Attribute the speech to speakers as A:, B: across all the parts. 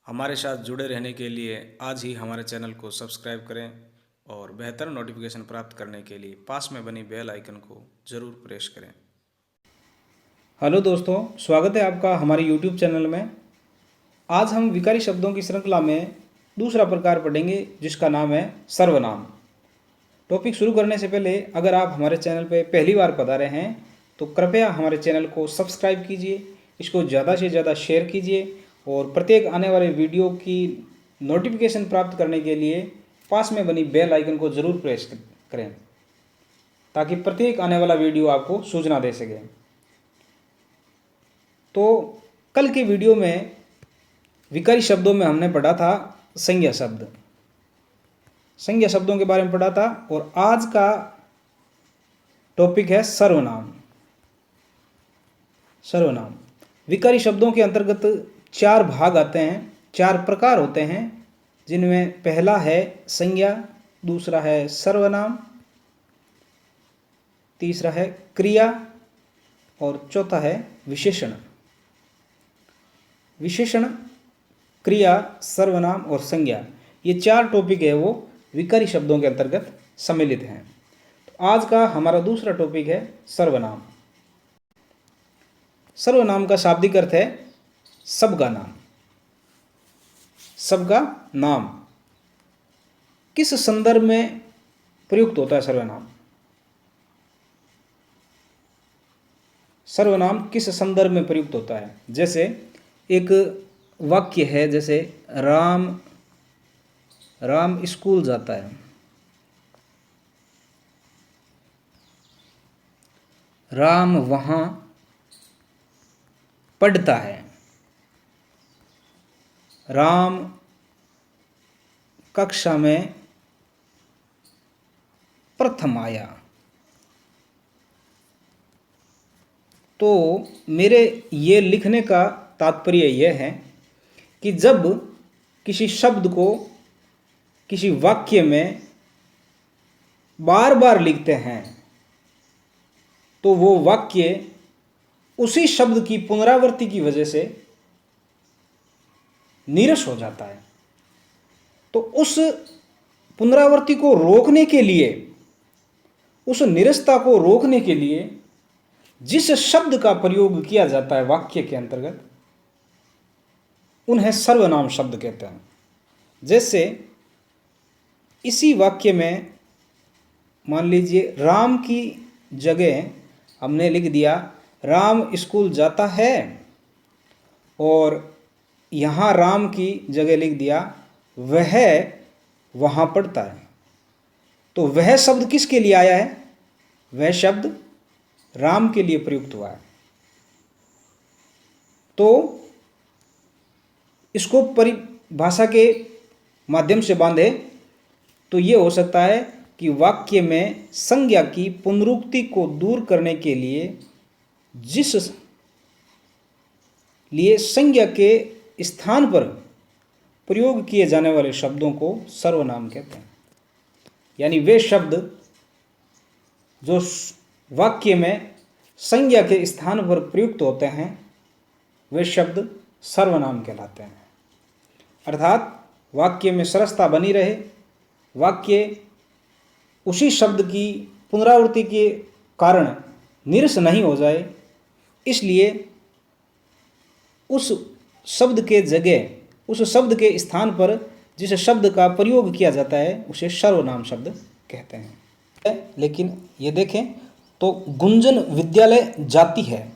A: हमारे साथ जुड़े रहने के लिए आज ही हमारे चैनल को सब्सक्राइब करें और बेहतर नोटिफिकेशन प्राप्त करने के लिए पास में बनी बेल आइकन को ज़रूर प्रेस करें।
B: हेलो दोस्तों, स्वागत है आपका हमारे यूट्यूब चैनल में। आज हम विकारी शब्दों की श्रृंखला में दूसरा प्रकार पढ़ेंगे जिसका नाम है सर्वनाम। टॉपिक शुरू करने से पहले अगर आप हमारे चैनल पर पहली बार पधारे हैं तो कृपया हमारे चैनल को सब्सक्राइब कीजिए, इसको ज़्यादा से ज़्यादा शेयर कीजिए और प्रत्येक आने वाले वीडियो की नोटिफिकेशन प्राप्त करने के लिए पास में बनी बेल आइकन को ज़रूर प्रेस करें ताकि प्रत्येक आने वाला वीडियो आपको सूचना दे सके। तो कल के वीडियो में विकारी शब्दों में हमने पढ़ा था संज्ञा शब्द, संज्ञा शब्दों के बारे में पढ़ा था और आज का टॉपिक है सर्वनाम। सर्वनाम विकारी शब्दों के अंतर्गत चार भाग आते हैं, चार प्रकार होते हैं, जिनमें पहला है संज्ञा, दूसरा है सर्वनाम, तीसरा है क्रिया और चौथा है विशेषण। विशेषण, क्रिया, सर्वनाम और संज्ञा, ये चार टॉपिक है वो विकारी शब्दों के अंतर्गत सम्मिलित हैं। तो आज का हमारा दूसरा टॉपिक है सर्वनाम। सर्वनाम का शाब्दिक अर्थ है सबका नाम। सबका नाम किस संदर्भ में प्रयुक्त होता है? सर्वनाम सर्वनाम किस संदर्भ में प्रयुक्त होता है? जैसे एक वाक्य है, जैसे राम स्कूल जाता है। राम वहाँ पढ़ता है। राम कक्षा में प्रथम आया। तो मेरे ये लिखने का तात्पर्य यह है कि जब किसी शब्द को किसी वाक्य में बार बार लिखते हैं तो वो वाक्य उसी शब्द की पुनरावृत्ति की वजह से नीरस हो जाता है। तो उस पुनरावृत्ति को रोकने के लिए, उस नीरसता को रोकने के लिए जिस शब्द का प्रयोग किया जाता है वाक्य के अंतर्गत, उन्हें सर्वनाम शब्द कहते हैं। जैसे इसी वाक्य में मान लीजिए राम की जगह हमने लिख दिया राम स्कूल जाता है, और यहाँ राम की जगह लिख दिया वह वहाँ पढ़ता है। तो वह शब्द किसके लिए आया है? वह शब्द राम के लिए प्रयुक्त हुआ है। तो इसको परिभाषा के माध्यम से बांधे तो ये हो सकता है कि वाक्य में संज्ञा की पुनरुक्ति को दूर करने के लिए जिस लिए संज्ञा के स्थान पर प्रयोग किए जाने वाले शब्दों को सर्वनाम कहते हैं। यानी वे शब्द जो वाक्य में संज्ञा के स्थान पर प्रयुक्त होते हैं वे शब्द सर्वनाम कहलाते हैं। अर्थात वाक्य में सरसता बनी रहे, वाक्य उसी शब्द की पुनरावृत्ति के कारण नीरस नहीं हो जाए, इसलिए उस शब्द के जगह, उस शब्द के स्थान पर जिस शब्द का प्रयोग किया जाता है उसे सर्वनाम शब्द कहते हैं। लेकिन ये देखें तो गुंजन विद्यालय जाती है,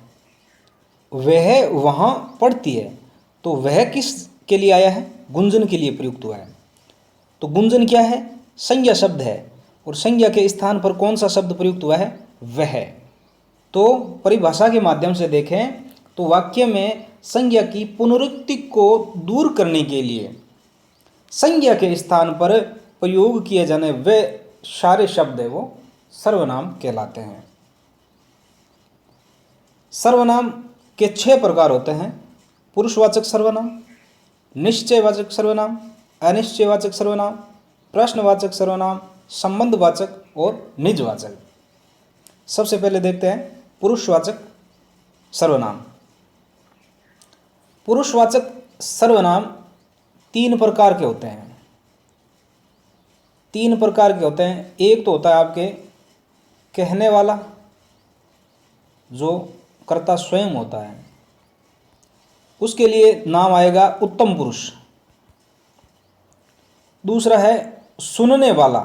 B: वह वहाँ पढ़ती है। तो वह किस के लिए आया है? गुंजन के लिए प्रयुक्त हुआ है। तो गुंजन क्या है? संज्ञा शब्द है, और संज्ञा के स्थान पर कौन सा शब्द प्रयुक्त हुआ है? वह। तो परिभाषा के माध्यम से देखें तो वाक्य में संज्ञा की पुनरुक्ति को दूर करने के लिए संज्ञा के स्थान पर प्रयोग किए जाने वे सारे शब्द है वो सर्वनाम कहलाते हैं। सर्वनाम के 6 प्रकार होते हैं। पुरुषवाचक सर्वनाम, निश्चयवाचक सर्वनाम, अनिश्चयवाचक सर्वनाम, प्रश्नवाचक सर्वनाम, संबंधवाचक और निजवाचक। सबसे पहले देखते हैं पुरुषवाचक सर्वनाम। पुरुषवाचक सर्वनाम तीन प्रकार के होते हैं। तीन प्रकार के होते हैं। एक तो होता है आपके कहने वाला, जो कर्ता स्वयं होता है, उसके लिए नाम आएगा उत्तम पुरुष। दूसरा है सुनने वाला,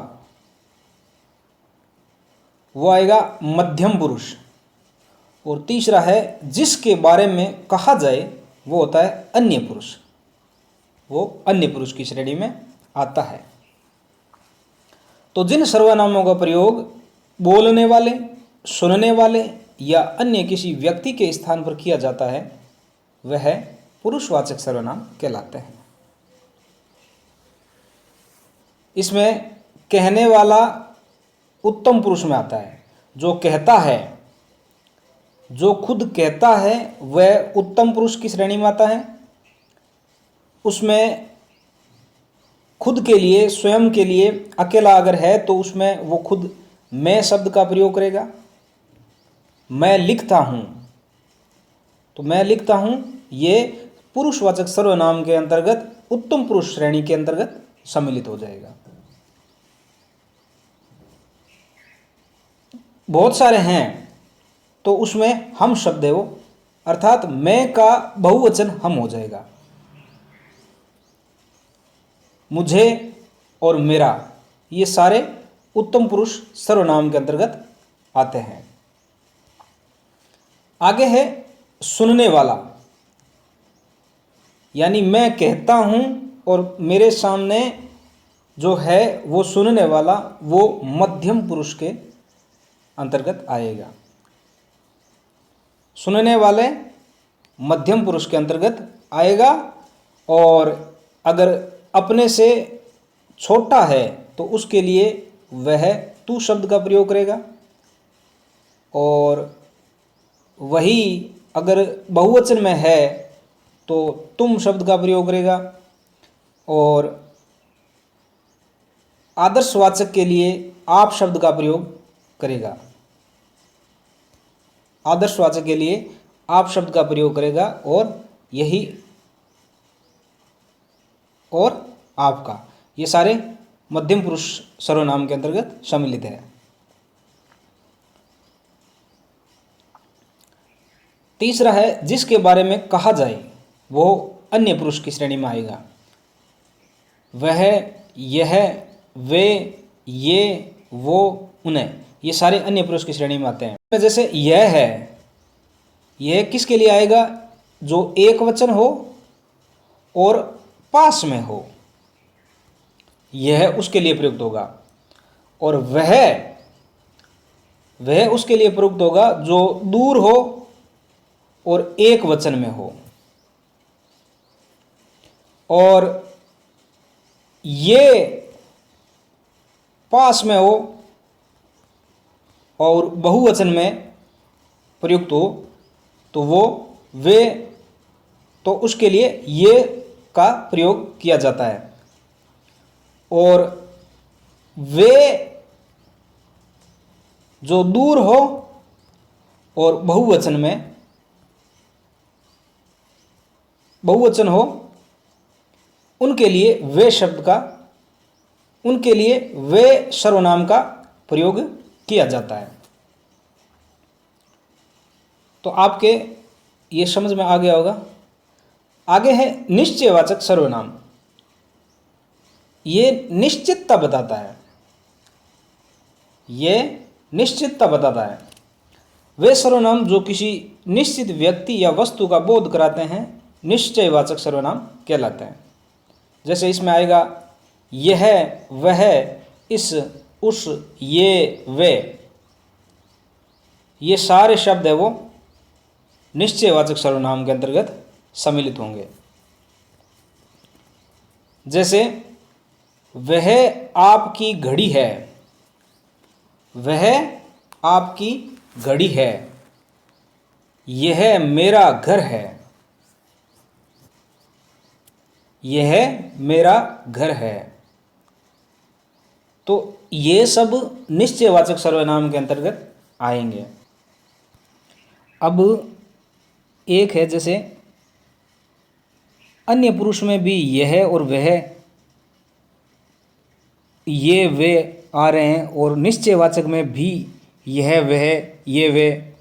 B: वो आएगा मध्यम पुरुष। और तीसरा है जिसके बारे में कहा जाए, वो होता है अन्य पुरुष। वो अन्य पुरुष की श्रेणी में आता है। तो जिन सर्वनामों का प्रयोग बोलने वाले, सुनने वाले या अन्य किसी व्यक्ति के स्थान पर किया जाता है, वह पुरुषवाचक सर्वनाम कहलाते हैं। इसमें कहने वाला उत्तम पुरुष में आता है। जो कहता है, जो खुद कहता है, वह उत्तम पुरुष की श्रेणी में आता है। उसमें खुद के लिए, स्वयं के लिए अकेला अगर है तो उसमें वो खुद मैं शब्द का प्रयोग करेगा। मैं लिखता हूँ, तो मैं लिखता हूँ ये पुरुषवाचक सर्वनाम के अंतर्गत उत्तम पुरुष श्रेणी के अंतर्गत सम्मिलित हो जाएगा। बहुत सारे हैं तो उसमें हम शब्द है वो, अर्थात मैं का बहुवचन हम हो जाएगा। मुझे और मेरा, ये सारे उत्तम पुरुष सर्वनाम के अंतर्गत आते हैं। आगे है सुनने वाला, यानी मैं कहता हूं और मेरे सामने जो है वो सुनने वाला, वो मध्यम पुरुष के अंतर्गत आएगा। सुनने वाले मध्यम पुरुष के अंतर्गत आएगा। और अगर अपने से छोटा है तो उसके लिए वह तू शब्द का प्रयोग करेगा। और वही अगर बहुवचन में है तो तुम शब्द का प्रयोग करेगा। और आदर्शवाचक के लिए आप शब्द का प्रयोग करेगा। आदर्शवाचक के लिए आप शब्द का प्रयोग करेगा। और यही और आपका, ये सारे मध्यम पुरुष सर्वनाम के अंतर्गत सम्मिलित है। तीसरा है जिसके बारे में कहा जाए, वो अन्य पुरुष की श्रेणी में आएगा। वह, यह, वे, ये, वो, उन्हें, ये सारे अन्य पुरुष की श्रेणी में आते हैं। जैसे यह है, यह किसके लिए आएगा? जो एक वचन हो और पास में हो, यह उसके लिए प्रयुक्त होगा। और वह उसके लिए प्रयुक्त होगा जो दूर हो और एक वचन में हो। और ये पास में हो और बहुवचन में प्रयुक्त हो, तो वो, वे, तो उसके लिए ये का प्रयोग किया जाता है। और वे जो दूर हो और बहुवचन हो, उनके लिए वे शब्द का, उनके लिए वे सर्वनाम का प्रयोग किया जाता है। तो आपके ये समझ में आ गया होगा। आगे है निश्चयवाचक सर्वनाम। ये निश्चितता बताता है। ये निश्चितता बताता है। वे सर्वनाम जो किसी निश्चित व्यक्ति या वस्तु का बोध कराते हैं, निश्चयवाचक सर्वनाम कहलाते हैं। जैसे इसमें आएगा यह, वह, इस, उस, ये, वे, ये सारे शब्द है वो निश्चयवाचक सर्वनाम के अंतर्गत सम्मिलित होंगे। जैसे वह आपकी घड़ी है, वह आपकी घड़ी है, यह मेरा घर है, यह मेरा घर है। तो ये सब निश्चयवाचक सर्वनाम के अंतर्गत आएंगे। अब एक है जैसे अन्य पुरुष में भी यह और वह, ये वे आ रहे हैं, और निश्चयवाचक में भी यह वह, ये वे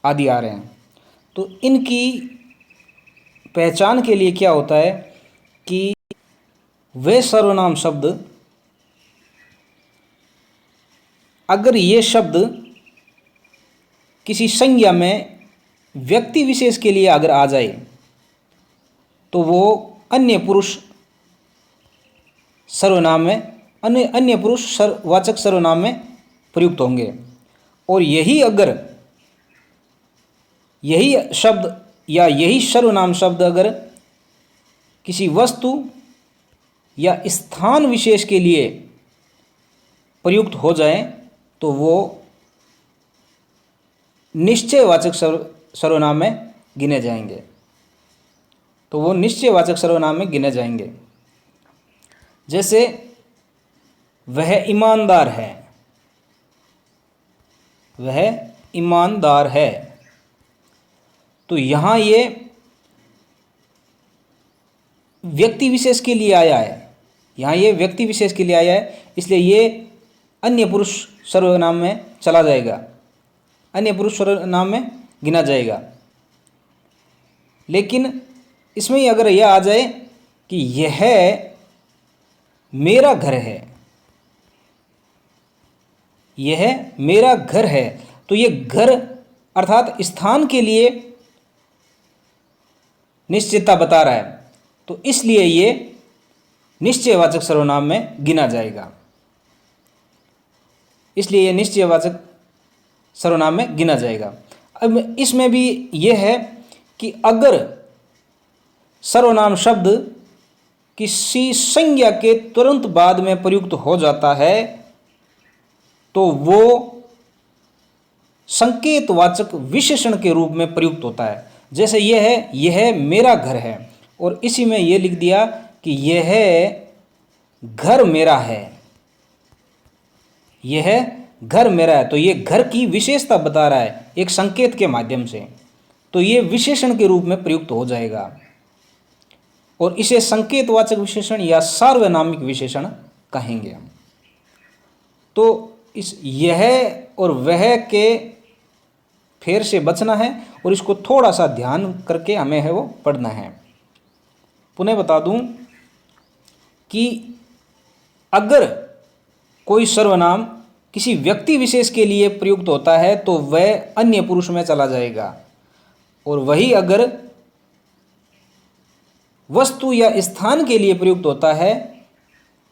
B: आदि आ रहे हैं। तो इनकी पहचान के लिए क्या होता है कि वे सर्वनाम शब्द, अगर ये शब्द किसी संज्ञा में व्यक्ति विशेष के लिए अगर आ जाए तो वो अन्य पुरुष सर्वनाम में, अन्य पुरुष वाचक सर्वनाम में प्रयुक्त होंगे। और यही शब्द या यही सर्वनाम शब्द अगर किसी वस्तु या स्थान विशेष के लिए प्रयुक्त हो जाए तो वो निश्चयवाचक सर्वनाम में गिने जाएंगे। तो वो निश्चयवाचक सर्वनाम में गिने जाएंगे। जैसे वह ईमानदार है, वह ईमानदार है, तो यहाँ ये व्यक्ति विशेष के लिए आया है, यहाँ ये व्यक्ति विशेष के लिए आया है, इसलिए ये अन्य पुरुष सर्वनाम में चला जाएगा, अन्य पुरुष सर्वनाम में गिना जाएगा। लेकिन इसमें ही अगर यह आ जाए कि यह मेरा घर है, यह मेरा घर है, तो ये घर अर्थात स्थान के लिए निश्चितता बता रहा है, तो इसलिए ये निश्चयवाचक सर्वनाम में गिना जाएगा, इसलिए ये निश्चयवाचक सर्वनाम में गिना जाएगा। अब इसमें भी यह है कि अगर सर्वनाम शब्द किसी संज्ञा के तुरंत बाद में प्रयुक्त हो जाता है तो वो संकेतवाचक विशेषण के रूप में प्रयुक्त होता है। जैसे यह है, यह मेरा घर है, और इसी में यह लिख दिया कि यह घर मेरा है, यह घर मेरा है, तो यह घर की विशेषता बता रहा है एक संकेत के माध्यम से, तो यह विशेषण के रूप में प्रयुक्त हो जाएगा, और इसे संकेतवाचक विशेषण या सार्वनामिक विशेषण कहेंगे हम। तो इस यह और वह के फेर से बचना है, और इसको थोड़ा सा ध्यान करके हमें है वो पढ़ना है। पुनः बता दूं कि अगर कोई सर्वनाम किसी व्यक्ति विशेष के लिए प्रयुक्त होता है तो वह अन्य पुरुष में चला जाएगा, और वही अगर वस्तु या स्थान के लिए प्रयुक्त होता है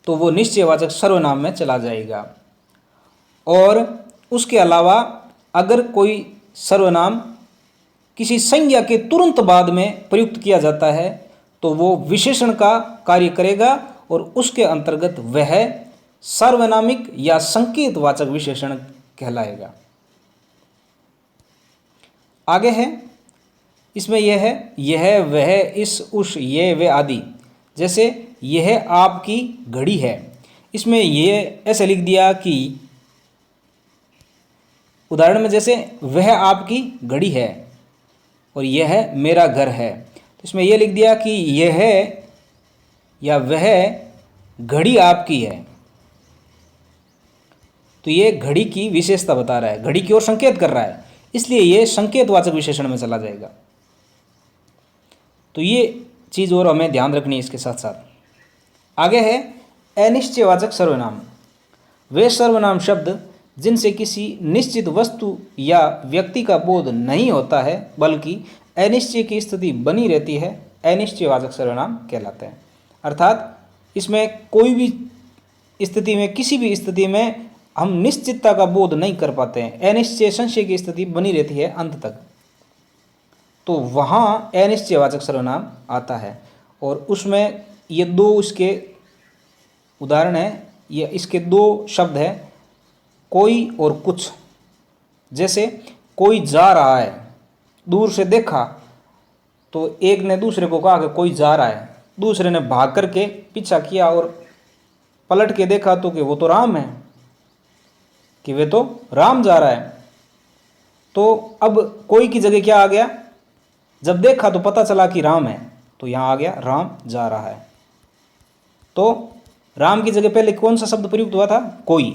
B: तो वो निश्चयवाचक सर्वनाम में चला जाएगा। और उसके अलावा अगर कोई सर्वनाम किसी संज्ञा के तुरंत बाद में प्रयुक्त किया जाता है तो वो विशेषण का कार्य करेगा, और उसके अंतर्गत वह सार्वनामिक या संकेतवाचक विशेषण कहलाएगा। आगे है, इसमें यह है, यह वह, इस, उस, ये वे आदि। जैसे यह आपकी घड़ी है, इसमें यह ऐसे लिख दिया कि उदाहरण में जैसे वह आपकी घड़ी है और यह मेरा घर है, तो इसमें यह लिख दिया कि यह या वह घड़ी आपकी है, तो ये घड़ी की विशेषता बता रहा है, घड़ी की ओर संकेत कर रहा है, इसलिए ये संकेतवाचक विशेषण में चला जाएगा। तो ये चीज़ और हमें ध्यान रखनी है। इसके साथ साथ आगे है अनिश्चयवाचक सर्वनाम। वे सर्वनाम शब्द जिनसे किसी निश्चित वस्तु या व्यक्ति का बोध नहीं होता है बल्कि अनिश्चय की स्थिति बनी रहती है, अनिश्चयवाचक सर्वनाम कहलाते हैं। अर्थात इसमें कोई भी स्थिति में, किसी भी स्थिति में हम निश्चितता का बोध नहीं कर पाते हैं, अनिश्चय संशय की स्थिति बनी रहती है अंत तक, तो वहाँ अनिश्चयवाचक सर्वनाम आता है। और उसमें ये दो इसके उदाहरण हैं, ये इसके दो शब्द हैं, कोई और कुछ। जैसे कोई जा रहा है, दूर से देखा तो एक ने दूसरे को कहा कि कोई जा रहा है, दूसरे ने भाग करके पीछा किया और पलट के देखा तो कि वो तो राम है, कि वे तो राम जा रहा है। तो अब कोई की जगह क्या आ गया, जब देखा तो पता चला कि राम है, तो यहाँ आ गया राम जा रहा है। तो राम की जगह पहले कौन सा शब्द प्रयुक्त हुआ था? कोई।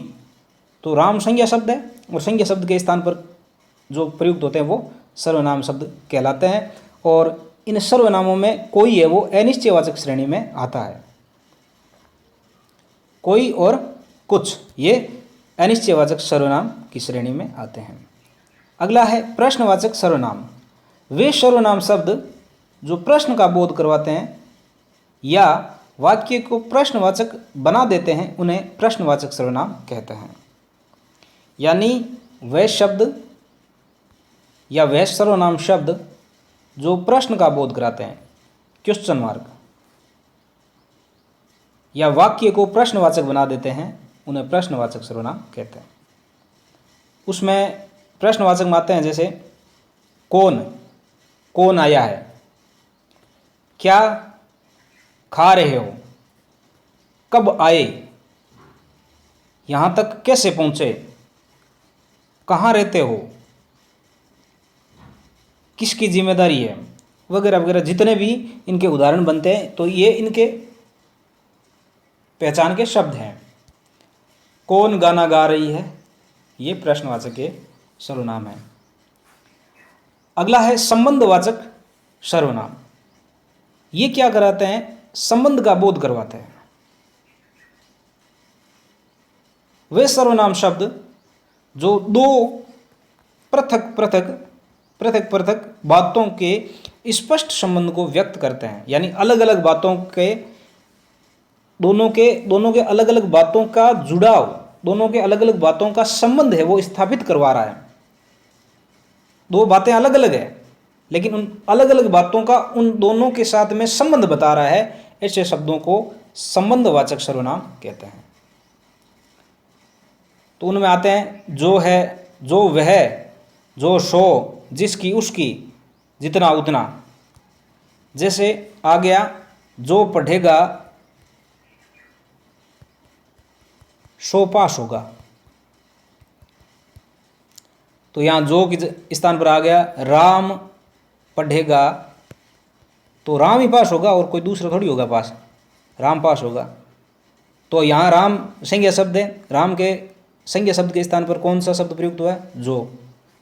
B: तो राम संज्ञा शब्द है और संज्ञा शब्द के स्थान पर जो प्रयुक्त होते हैं वो सर्वनाम शब्द कहलाते हैं। और इन सर्वनामों में कोई है वो अनिश्चयवाचक श्रेणी में आता है। कोई और कुछ ये अनिश्चयवाचक सर्वनाम की श्रेणी में आते हैं। अगला है प्रश्नवाचक सर्वनाम। वे सर्वनाम शब्द जो प्रश्न का बोध करवाते हैं या वाक्य को प्रश्नवाचक बना देते हैं उन्हें प्रश्नवाचक सर्वनाम कहते हैं। यानी वह शब्द या वह सर्वनाम शब्द जो प्रश्न का बोध कराते हैं, क्वेश्चन मार्क, या वाक्य को प्रश्नवाचक बना देते हैं उन्हें प्रश्नवाचक सर्वनाम कहते हैं। उसमें प्रश्नवाचक में आते हैं जैसे कौन, कौन आया है, क्या खा रहे हो, कब आए, यहाँ तक कैसे पहुँचे, कहाँ रहते हो, किसकी जिम्मेदारी है, वगैरह वगैरह। जितने भी इनके उदाहरण बनते हैं तो ये इनके पहचान के शब्द हैं। कौन गाना गा रही है, ये प्रश्नवाचक के सर्वनाम है। अगला है संबंधवाचक सर्वनाम। ये क्या कराते हैं? संबंध का बोध करवाते हैं। वे सर्वनाम शब्द जो दो पृथक पृथक बातों के स्पष्ट संबंध को व्यक्त करते हैं। यानी अलग अलग बातों के दोनों के अलग अलग बातों का जुड़ाव, दोनों के अलग अलग बातों का संबंध है वो स्थापित करवा रहा है। दो बातें अलग अलग है लेकिन उन अलग अलग बातों का उन दोनों के साथ में संबंध बता रहा है। ऐसे शब्दों को संबंधवाचक सर्वनाम कहते हैं। तो उनमें आते हैं जो है, जो वह, जो सो, जिसकी उसकी, जितना उतना। जैसे आ गया जो पढ़ेगा सो पास होगा। तो यहाँ जो के स्थान पर आ गया राम पढ़ेगा, तो राम ही पास होगा और कोई दूसरा थोड़ी होगा पास, राम पास होगा। तो यहाँ राम संज्ञा शब्द है, राम के संज्ञा शब्द के स्थान पर कौन सा शब्द प्रयुक्त हुआ है?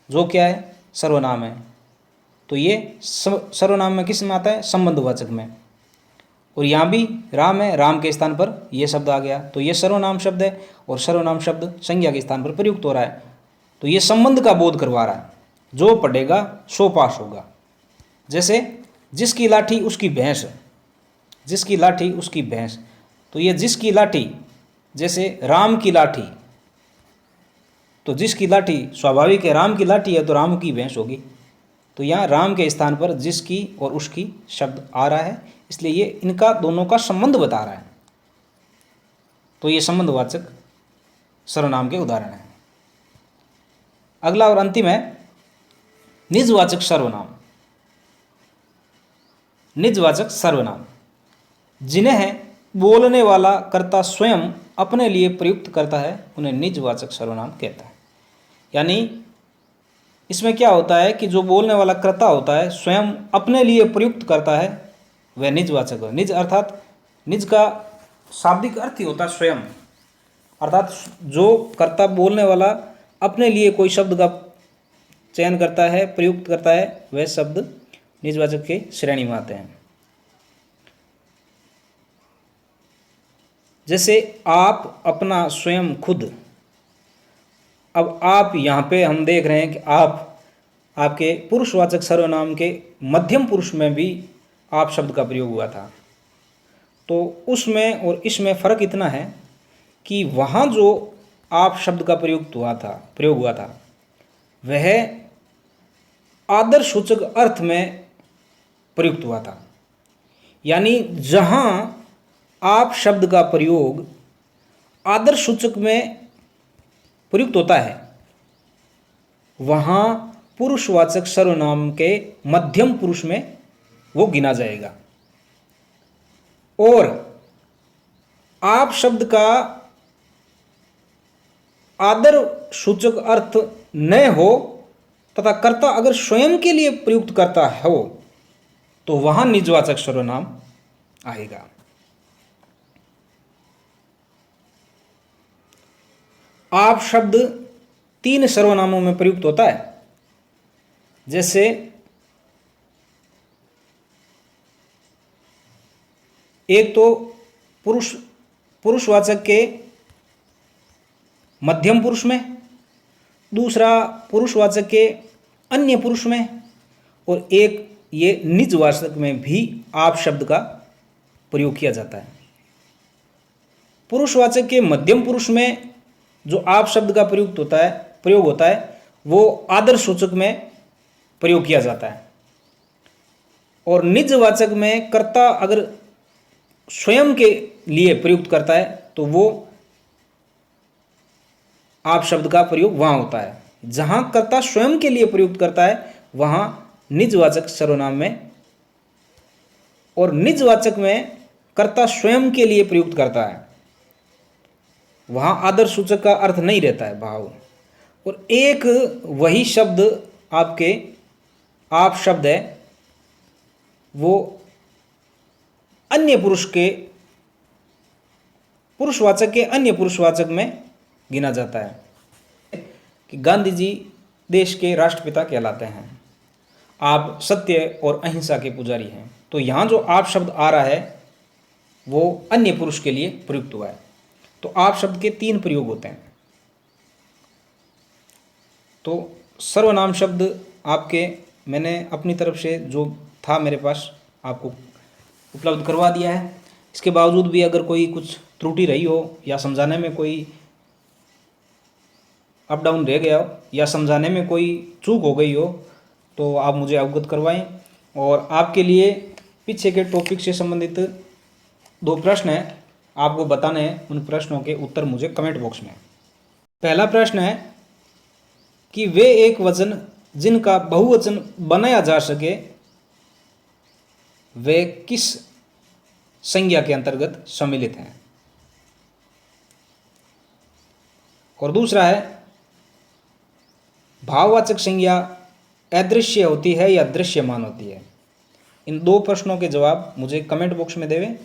B: जो क्या है? सर्वनाम है। तो ये सर्वनाम में किस में आता है? संबंधवाचक में। और यहाँ भी राम है, राम के स्थान पर यह शब्द आ गया, तो ये सर्वनाम शब्द है और सर्वनाम शब्द संज्ञा के स्थान पर प्रयुक्त हो रहा है। तो ये संबंध का बोध करवा रहा है। जो पढ़ेगा सो पास होगा। जैसे जिसकी लाठी उसकी भैंस, जिसकी लाठी उसकी भैंस। तो ये जिसकी लाठी, जैसे राम की लाठी, तो जिसकी लाठी स्वाभाविक है, राम की लाठी है तो राम की भैंस होगी। तो यहाँ राम के स्थान पर जिसकी और उसकी शब्द आ रहा है, इसलिए ये इनका दोनों का संबंध बता रहा है। तो ये संबंधवाचक सर्वनाम के उदाहरण हैं। अगला और अंतिम है निजवाचक सर्वनाम। निजवाचक सर्वनाम जिन्हें बोलने वाला कर्ता स्वयं अपने लिए प्रयुक्त करता है उन्हें निजवाचक सर्वनाम कहता है। यानी इसमें क्या होता है कि जो बोलने वाला कर्ता होता है स्वयं अपने लिए प्रयुक्त करता है वह निजवाचक है। निज अर्थात निज का शाब्दिक अर्थ ही होता है स्वयं, अर्थात जो कर्ता बोलने वाला अपने लिए कोई शब्द का चयन करता है, प्रयुक्त करता है, वह शब्द निजवाचक के श्रेणी में आते हैं। जैसे आप, अपना, स्वयं, खुद। अब आप यहाँ पे हम देख रहे हैं कि आप आपके पुरुषवाचक सर्वनाम के मध्यम पुरुष में भी आप शब्द का प्रयोग हुआ था। तो उसमें और इसमें फ़र्क इतना है कि वहाँ जो आप शब्द का प्रयोग हुआ था वह आदर्शसूचक अर्थ में प्रयुक्त हुआ था। यानी जहाँ आप शब्द का प्रयोग आदर्शसूचक में प्रयुक्त होता है वहाँ पुरुषवाचक सर्वनाम के मध्यम पुरुष में वो गिना जाएगा। और आप शब्द का आदर्शसूचक अर्थ न हो तथा कर्ता अगर स्वयं के लिए प्रयुक्त करता हो तो वहां निजवाचक सर्वनाम आएगा। आप शब्द 3 सर्वनामों में प्रयुक्त होता है। जैसे एक तो पुरुषवाचक के मध्यम पुरुष में, दूसरा पुरुषवाचक के अन्य पुरुष में, और एक ये निजवाचक में भी आप शब्द का प्रयोग किया जाता है। पुरुषवाचक के मध्यम पुरुष में जो आप शब्द का प्रयोग होता है वो आदर्श सूचक में प्रयोग किया जाता है, और निजवाचक में कर्ता अगर स्वयं के लिए प्रयुक्त करता है तो वो आप शब्द का प्रयोग वहां होता है। जहां कर्ता स्वयं के लिए प्रयुक्त करता है वहां निजवाचक सर्वनाम में, और निजवाचक में कर्ता स्वयं के लिए प्रयुक्त करता है वहां आदर्श सूचक का अर्थ नहीं रहता है, भाव। और एक वही शब्द आपके आप शब्द है वो अन्य पुरुषवाचक के अन्य पुरुषवाचक में गिना जाता है कि गांधी जी देश के राष्ट्रपिता कहलाते हैं, आप सत्य और अहिंसा के पुजारी हैं। तो यहाँ जो आप शब्द आ रहा है वो अन्य पुरुष के लिए प्रयुक्त हुआ है। तो आप शब्द के 3 प्रयोग होते हैं। तो सर्वनाम शब्द आपके मैंने अपनी तरफ से जो था मेरे पास आपको उपलब्ध करवा दिया है। इसके बावजूद भी अगर कोई कुछ त्रुटि रही हो या समझाने में कोई अप डाउन रह गया हो या समझाने में कोई चूक हो गई हो तो आप मुझे अवगत करवाएं। और आपके लिए पीछे के टॉपिक से संबंधित 2 प्रश्न हैं, आपको बताने हैं। उन प्रश्नों के उत्तर मुझे कमेंट बॉक्स में। पहला प्रश्न है कि वे एक वचन जिनका बहुवचन बनाया जा सके वे किस संज्ञा के अंतर्गत सम्मिलित हैं। और दूसरा है भाववाचक संज्ञा अदृश्य होती है या दृश्यमान होती है। इन 2 प्रश्नों के जवाब मुझे कमेंट बॉक्स में देवें।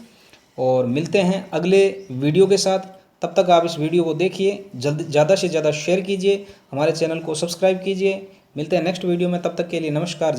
B: और मिलते हैं अगले वीडियो के साथ। तब तक आप इस वीडियो को देखिए, ज़्यादा से ज़्यादा शेयर कीजिए, हमारे चैनल को सब्सक्राइब कीजिए। मिलते हैं नेक्स्ट वीडियो में, तब तक के लिए नमस्कार।